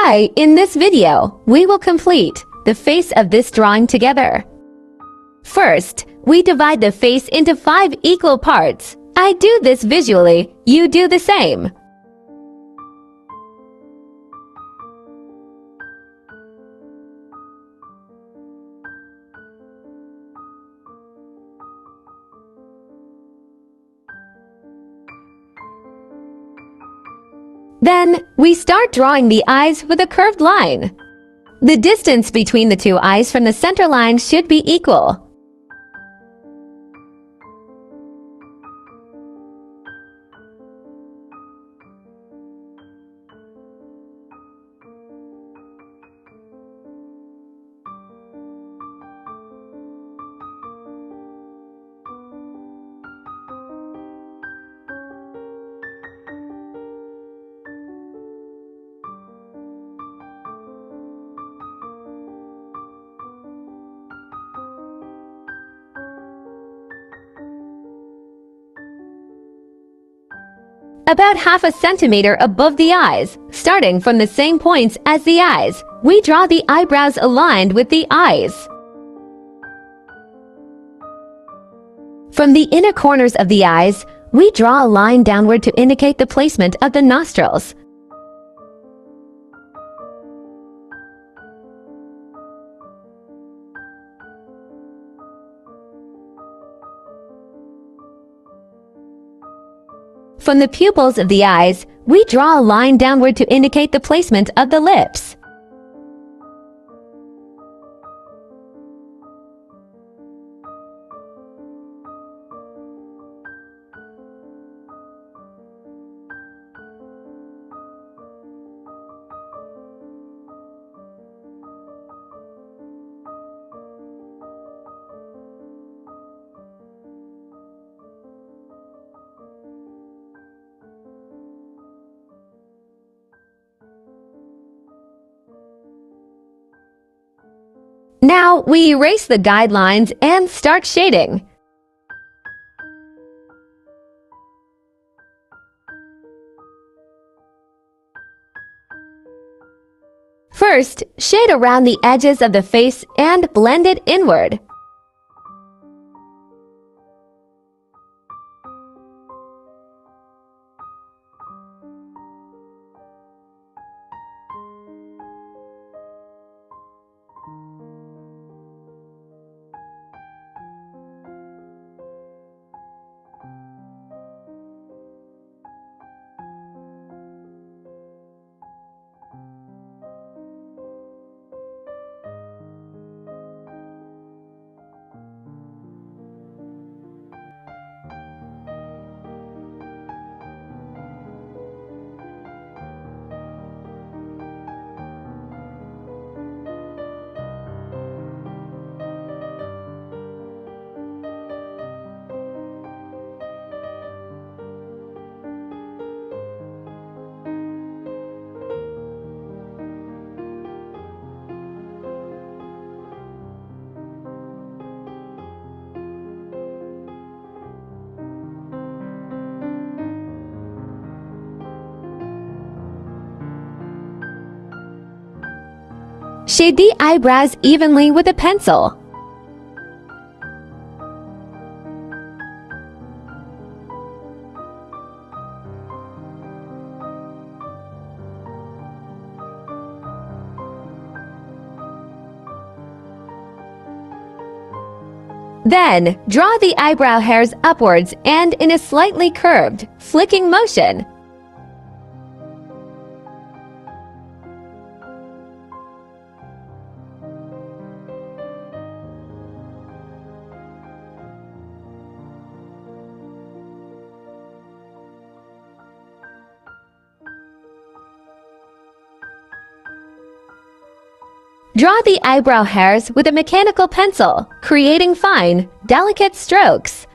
Hi, in this video, we will complete the face of this drawing together. First, we divide the face into 5 equal parts. I do this visually, you do the same. Then, we start drawing the eyes with a curved line. The distance between the 2 eyes from the center line should be equal. About half a centimeter above the eyes, starting from the same points as the eyes, we draw the eyebrows aligned with the eyes. From the inner corners of the eyes, we draw a line downward to indicate the placement of the nostrils. From the pupils of the eyes, we draw a line downward to indicate the placement of the lips. Now we erase the guidelines and start shading. First, shade around the edges of the face and blend it inward. Shade the eyebrows evenly with a pencil. Then, draw the eyebrow hairs upwards and in a slightly curved, flicking motion. Draw the eyebrow hairs with a mechanical pencil, creating fine, delicate strokes.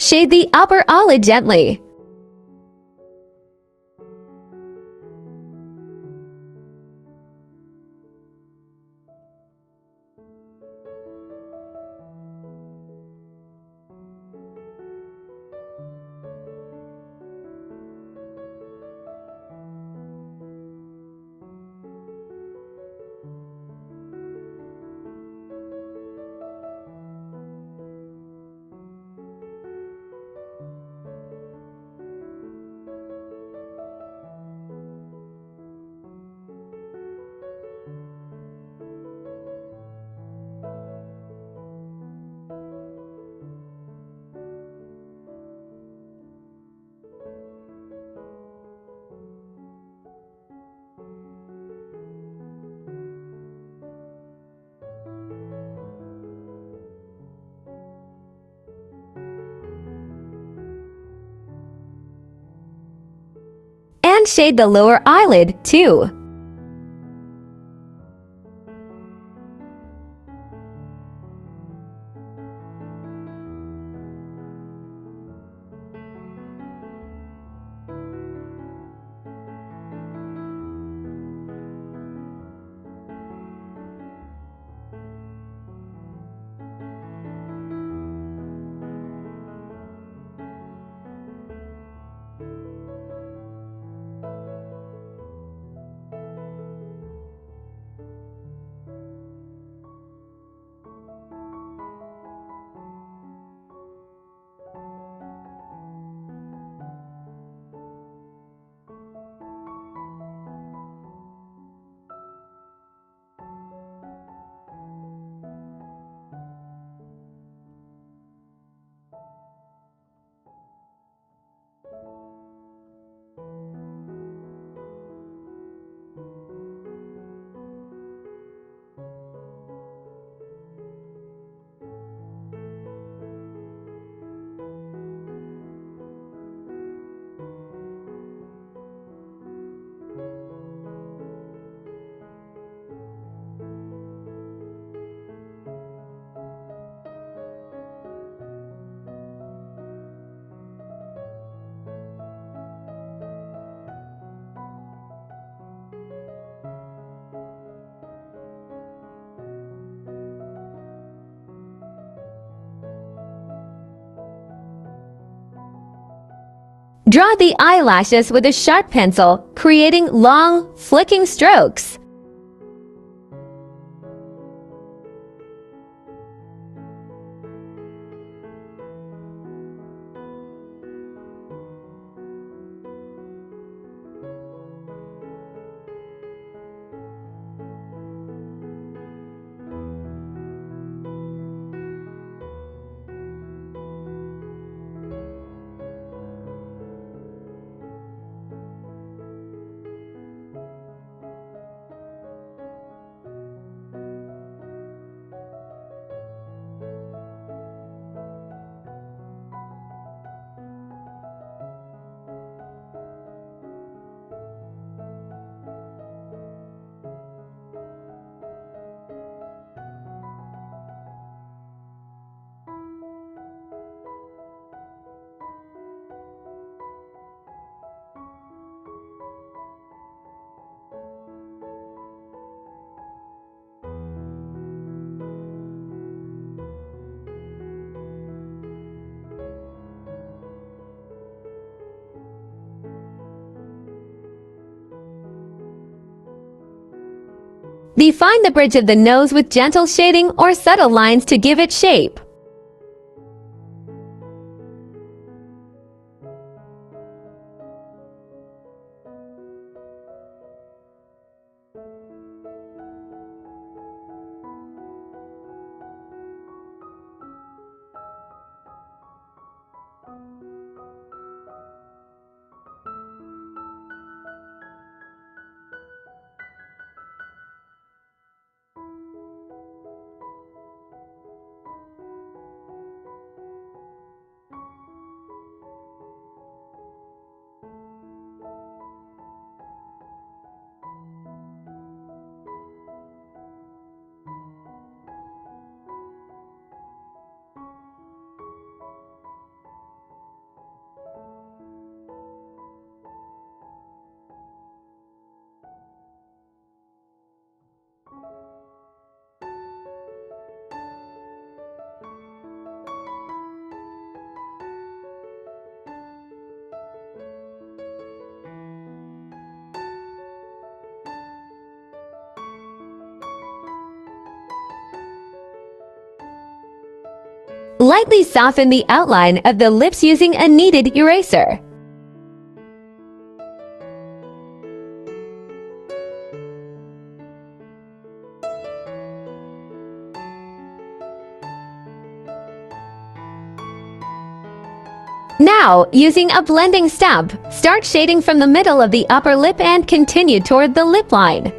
Shade the upper eyelid gently. And shade the lower eyelid, too. Draw the eyelashes with a sharp pencil, creating long, flicking strokes. Define the bridge of the nose with gentle shading or subtle lines to give it shape. Lightly soften the outline of the lips using a kneaded eraser. Now, using a blending stump, start shading from the middle of the upper lip and continue toward the lip line.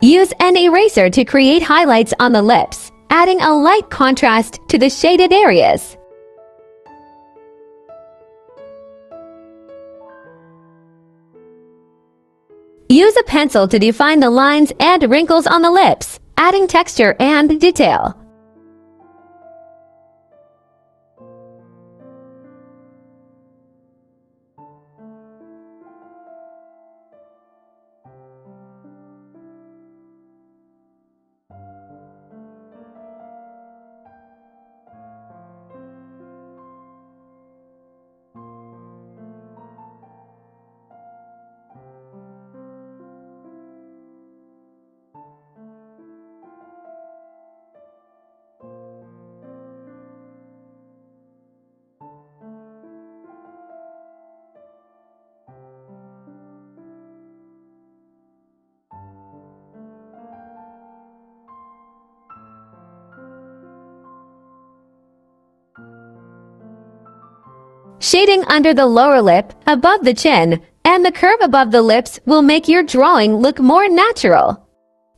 Use an eraser to create highlights on the lips, adding a light contrast to the shaded areas. Use a pencil to define the lines and wrinkles on the lips, adding texture and detail. Shading under the lower lip, above the chin, and the curve above the lips will make your drawing look more natural.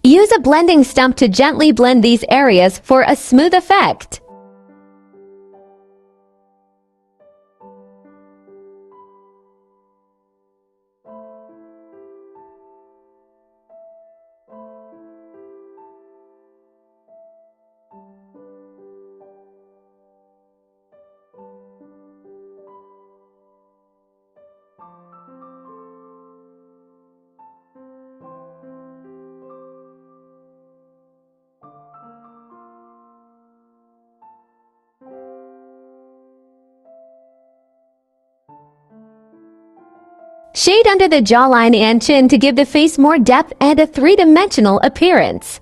Use a blending stump to gently blend these areas for a smooth effect. Shade under the jawline and chin to give the face more depth and a three-dimensional appearance.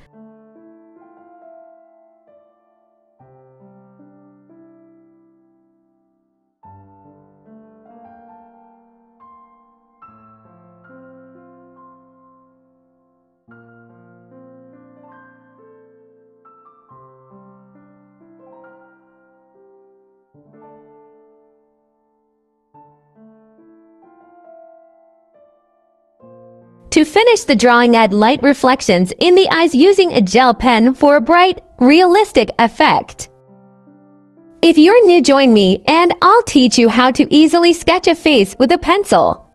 To finish the drawing, add light reflections in the eyes using a gel pen for a bright, realistic effect. If you're new, join me and I'll teach you how to easily sketch a face with a pencil.